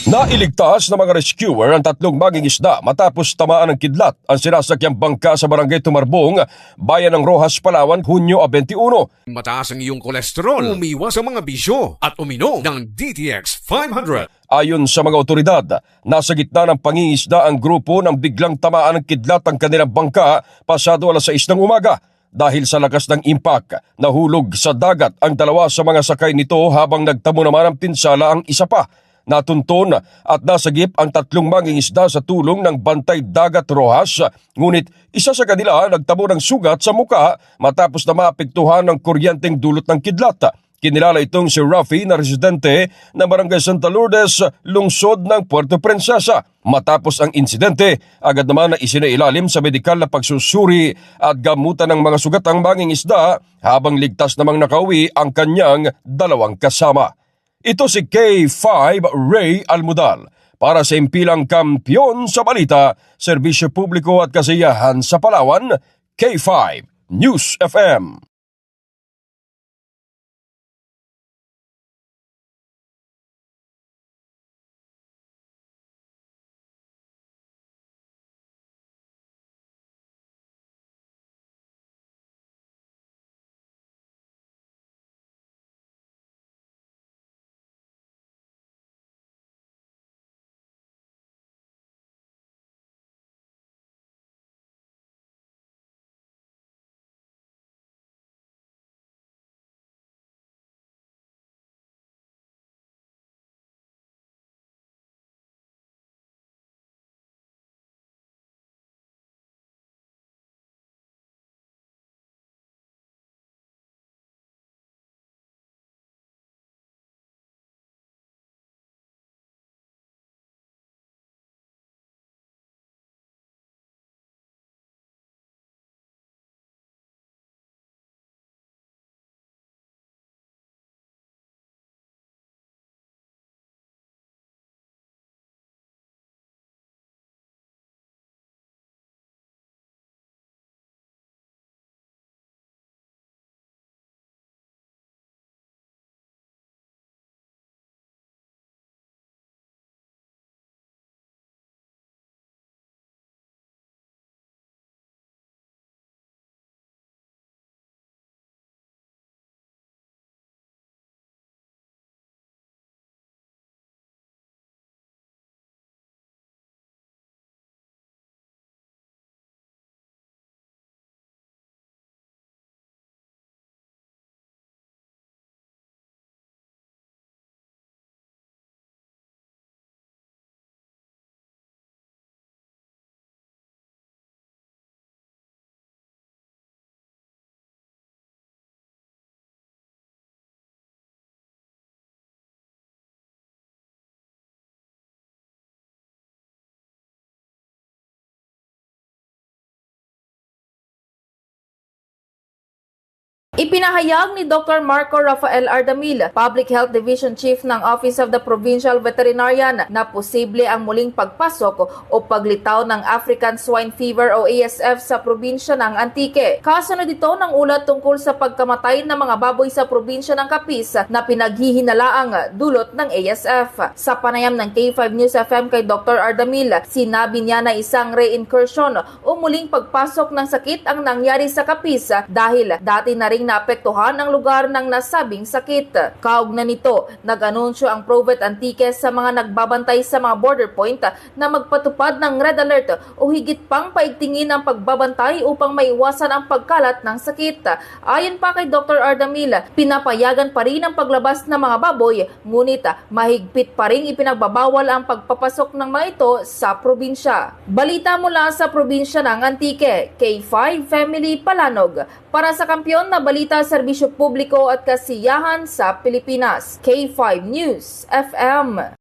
Nailigtas ng mga rescuer ang tatlong mangingisda matapos tamaan ng kidlat ang sinasakyang bangka sa barangay Tumarbong, bayan ng Rojas, Palawan, Hunyo 21. Mataas ang iyong kolesterol, umiwas sa mga bisyo at uminom ng DTX 500. Ayon sa mga otoridad, nasa gitna ng pangingisda ang grupo nang biglang tamaan ng kidlat ang kanilang bangka pasado alas 6 ng umaga. Dahil sa lakas ng impact, nahulog sa dagat ang dalawa sa mga sakay nito habang nagtamo naman ng pinsala ang isa pa. Natunton at nasagip ang tatlong mangingisda sa tulong ng Bantay Dagat Rojas, ngunit isa sa kanila nagtamo ng sugat sa muka matapos na maapektuhan ng kuryenteng dulot ng kidlat. Kinilala itong si Rafi na residente ng Barangay Santa Lourdes, lungsod ng Puerto Princesa. Matapos ang insidente, agad naman na isinailalim sa medikal na pagsusuri at gamutan ng mga sugatang mangingisda habang ligtas namang nakauwi ang kanyang dalawang kasama. Ito si K5 Ray Almudal para sa impilang kampiyon sa balita, serbisyo publiko at kasiyahan sa Palawan, K5 News FM. Ipinahayag ni Dr. Marco Rafael Ardamil, Public Health Division Chief ng Office of the Provincial Veterinarian, na posible ang muling pagpasok o paglitaw ng African Swine Fever o ASF sa probinsya ng Antique. Kasunod ito ng ulat tungkol sa pagkamatay ng mga baboy sa probinsya ng Capiz na pinaghihinalaang dulot ng ASF. Sa panayam ng K5 News FM kay Dr. Ardamil, sinabi niya na isang re-incursion o muling pagpasok ng sakit ang nangyari sa Capiz dahil dati na ring naapektuhan ang lugar ng nasabing sakit. Kaugnay nito, nag-anunsyo ang Provet Antique sa mga nagbabantay sa mga border point na magpatupad ng red alert o higit pang paigtingin ang pagbabantay upang maiwasan ang pagkalat ng sakit. Ayon pa kay Dr. Ardamil, pinapayagan pa rin ang paglabas ng mga baboy, ngunit mahigpit pa rin ipinagbabawal ang pagpapasok ng mga ito sa probinsya. Balita mula sa probinsya ng Antique, K5 Family Palanog. Para sa kampiyon na balita, serbisyo publiko at kasiyahan sa Pilipinas, K5 News FM.